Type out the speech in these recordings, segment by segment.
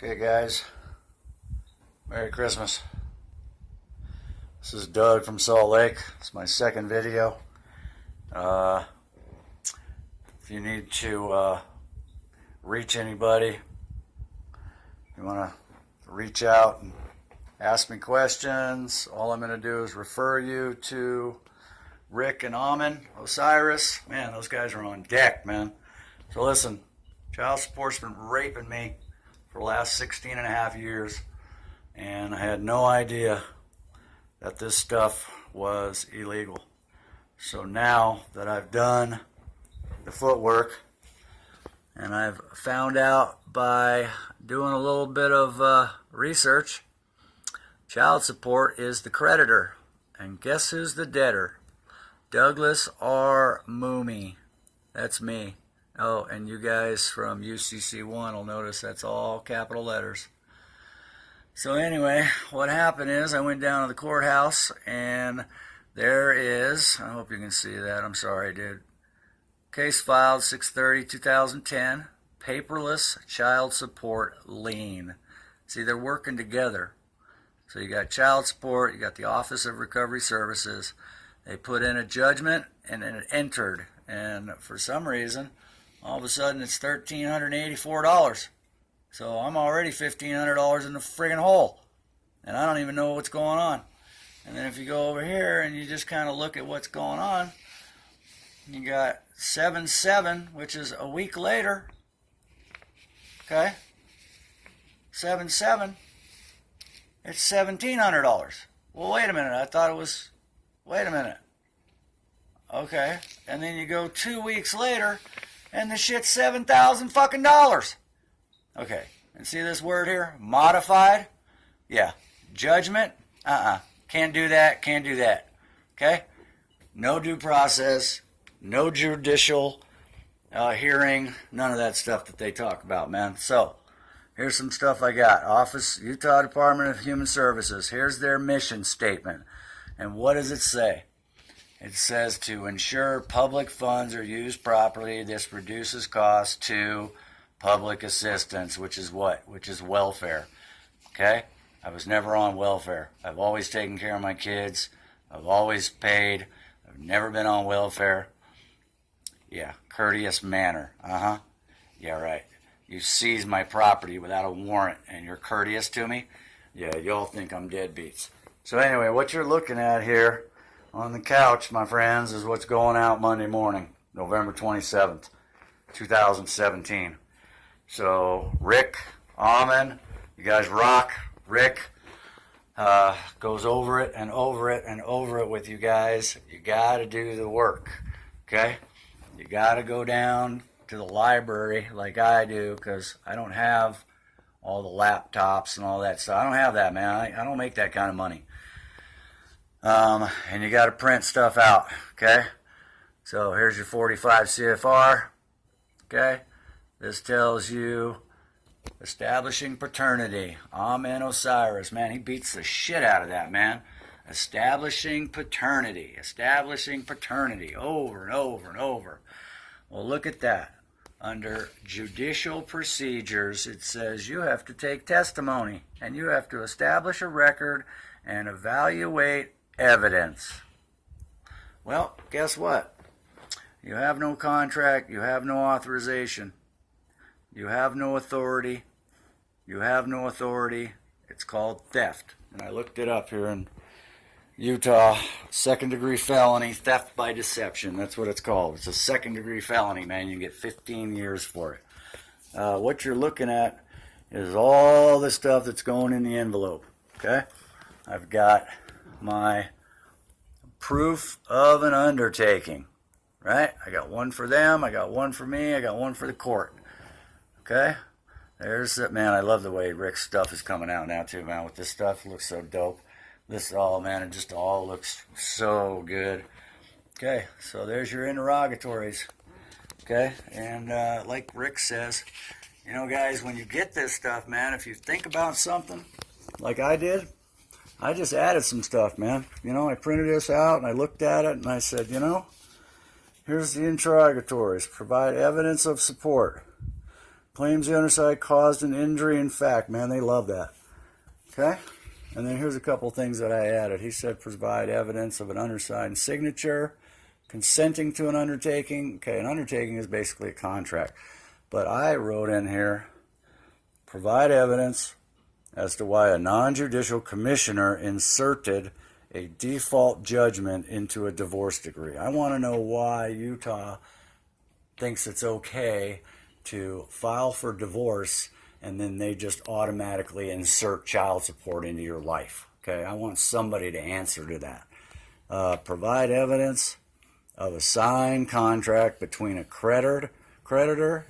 Okay, guys, Merry Christmas. This is Doug from Salt Lake. It's my second video. If you need to reach anybody, you want to reach out and ask me questions, all I'm going to do is refer you to Rick and Amen Osiris. Man, those guys are on deck, man. So listen, child support's been raping me for the last 16 and a half years, and I had no idea that this stuff was illegal. So now that I've done the footwork and I've found out by doing a little bit of research, child support is the creditor, and guess who's the debtor? Douglas R. Mooney. That's me. Oh, and you guys from UCC1 will notice that's all capital letters. So anyway, what happened is I went down to the courthouse, and there is, I hope you can see that, I'm sorry, dude. Case filed 6/30/2010, paperless child support lien. See, they're working together. So you got child support, you got the Office of Recovery Services. They put in a judgment, and then it entered. And for some reason, all of a sudden it's $1,384. So I'm already $1,500 in the friggin' hole. And I don't even know what's going on. And then if you go over here and you just kind of look at what's going on, you got 7/7, which is a week later. Okay? 7/7. It's $1,700. Well, wait a minute. I thought it was... Wait a minute. Okay. And then you go 2 weeks later, and the shit's $7,000 fucking dollars. Okay. And see this word here? Modified? Yeah. Judgment? Can't do that. Can't do that. Okay? No due process. No judicial hearing. None of that stuff that they talk about, man. So, here's some stuff I got. Office, Utah Department of Human Services. Here's their mission statement. And what does it say? It says to ensure public funds are used properly. This reduces costs to public assistance, which is what? Which is welfare. Okay? I was never on welfare. I've always taken care of my kids. I've always paid. I've never been on welfare. Yeah, courteous manner. Yeah, right. You seize my property without a warrant and you're courteous to me? Yeah, y'all think I'm deadbeats. So anyway, what you're looking at here on the couch, my friends, is what's going out Monday morning, November 27th, 2017. So Rick, Amen, you guys rock. Rick goes over it and over it and over it with you guys. You got to do the work, okay? You got to go down to the library like I do, because I don't have all the laptops and all that stuff. I don't have that, man. I don't make that kind of money. And you got to print stuff out, okay? So here's your 45 CFR, okay? This tells you establishing paternity. Amen Osiris, man, he beats the shit out of that, man. Establishing paternity, over and over and over. Well, look at that. Under judicial procedures, it says you have to take testimony, and you have to establish a record and evaluate evidence. Well, guess what? You have no contract, you have no authorization, you have no authority, It's called theft. And I looked it up here in Utah, second-degree felony, theft by deception. That's what it's called. It's a second-degree felony, man. You get 15 years for it. What you're looking at is all the stuff that's going in the envelope, okay? I've got my proof of an undertaking, right? I got one for them, I got one for me, I got one for the court, okay? There's that, man. I love the way Rick's stuff is coming out now too, man. With this stuff, it looks so dope. This all, man, it just all looks so good. Okay, so there's your interrogatories, okay? And like Rick says, you know, guys, when you get this stuff, man, if you think about something like I did, I just added some stuff, man. You know, I printed this out and I looked at it and I said, you know, here's the interrogatories. Provide evidence of support. Claims the underside caused an injury in fact. Man, they love that. Okay? And then here's a couple things that I added. He said provide evidence of an undersigned signature, consenting to an undertaking. Okay, an undertaking is basically a contract. But I wrote in here, provide evidence as to why a non-judicial commissioner inserted a default judgment into a divorce decree. I want to know why Utah thinks it's okay to file for divorce and then they just automatically insert child support into your life. Okay, I want somebody to answer to that. Provide evidence of a signed contract between a creditor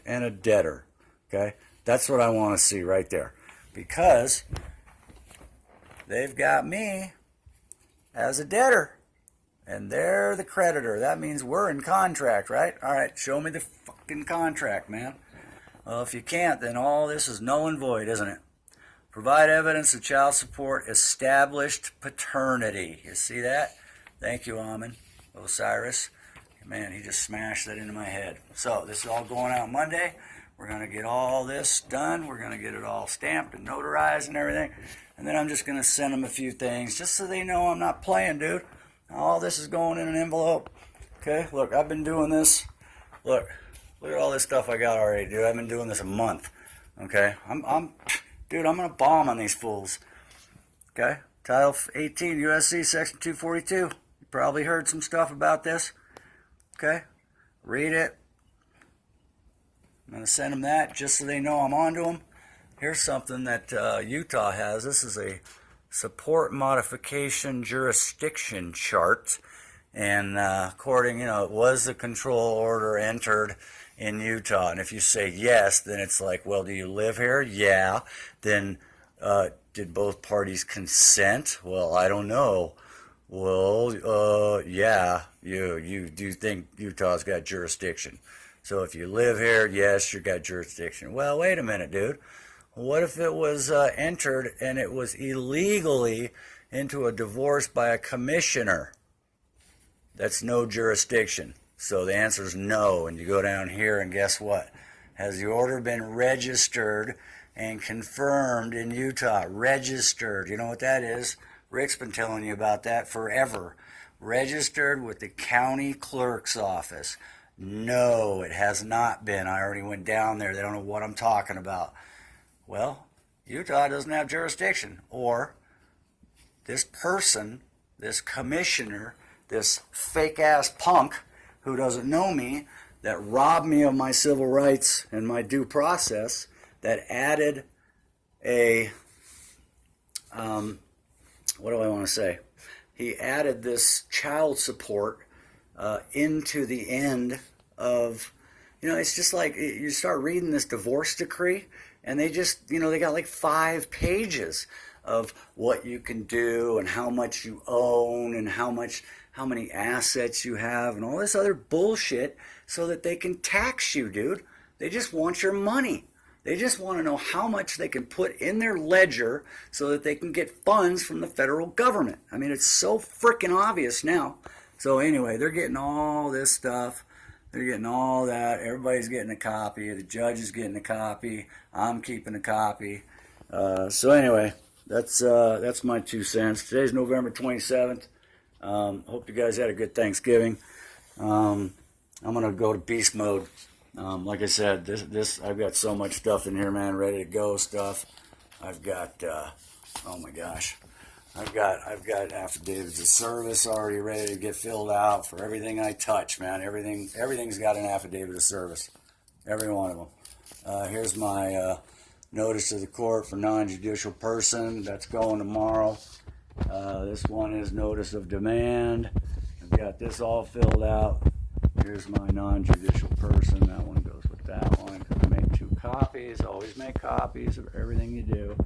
and a debtor. Okay, that's what I want to see right there, because they've got me as a debtor and they're the creditor. That means we're in contract, right? All right, show me the fucking contract, man. Well, if you can't, then all this is null and void, isn't it? Provide evidence of child support established paternity. You see that? Thank you, Amen Osiris. Man, he just smashed that into my head. So this is all going out Monday. We're going to get all this done. We're going to get it all stamped and notarized and everything. And then I'm just going to send them a few things just so they know I'm not playing, dude. All this is going in an envelope. Okay, look, I've been doing this. Look at all this stuff I got already, dude. I've been doing this a month. Okay, dude, I'm going to bomb on these fools. Okay, Title 18 USC Section 242. You probably heard some stuff about this. Okay, read it. I'm going to send them that just so they know I'm on to them. Here's something that Utah has. This is a support modification jurisdiction chart. And according, was the control order entered in Utah? And if you say yes, then it's like, well, do you live here? Yeah. Then did both parties consent? Well, I don't know. Well, yeah, you do think Utah's got jurisdiction. So if you live here, yes, you got jurisdiction. Well, wait a minute, dude. What if it was entered and it was illegally into a divorce by a commissioner? That's no jurisdiction. So the answer is no. And you go down here and guess what? Has the order been registered and confirmed in Utah? Registered. You know what that is? Rick's been telling you about that forever. Registered with the county clerk's office. No, it has not been. I already went down there. They don't know what I'm talking about. Well, Utah doesn't have jurisdiction. Or this person, this commissioner, this fake-ass punk who doesn't know me, that robbed me of my civil rights and my due process, that added a, what do I want to say? He added this child support into the end of, it's just like you start reading this divorce decree and they just, they got like 5 pages of what you can do and how much you own and how many assets you have and all this other bullshit so that they can tax you, dude. They just want your money. They just want to know how much they can put in their ledger so that they can get funds from the federal government. I mean, it's so freaking obvious now. So anyway, they're getting all this stuff. They're getting all that. Everybody's getting a copy. The judge is getting a copy. I'm keeping a copy. So anyway, that's my 2 cents. Today's November 27th. Hope you guys had a good Thanksgiving. I'm gonna go to beast mode. Like I said, this I've got so much stuff in here, man, ready to go stuff. I've got oh my gosh, I've got affidavits of service already ready to get filled out for everything I touch, man. Everything's got an affidavit of service, every one of them. Here's my notice to the court for non-judicial person. That's going tomorrow. This one is notice of demand. I've got this all filled out. Here's my non-judicial person. That one goes with that one. I make 2 copies. Always make copies of everything you do.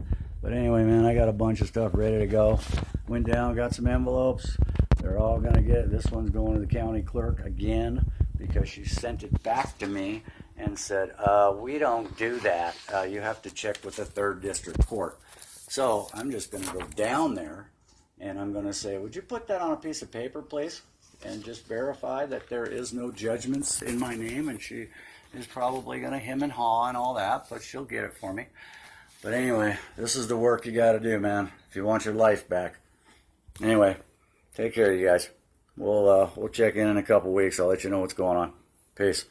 But anyway, man, I got a bunch of stuff ready to go. Went down, got some envelopes. They're all going to get, this one's going to the county clerk again because she sent it back to me and said, we don't do that. You have to check with the 3rd District Court. So I'm just going to go down there and I'm going to say, would you put that on a piece of paper, please? And just verify that there is no judgments in my name. And she is probably going to hem and haw and all that, but she'll get it for me. But anyway, this is the work you got to do, man, if you want your life back. Anyway, take care, you guys. We'll check in a couple weeks. I'll let you know what's going on. Peace.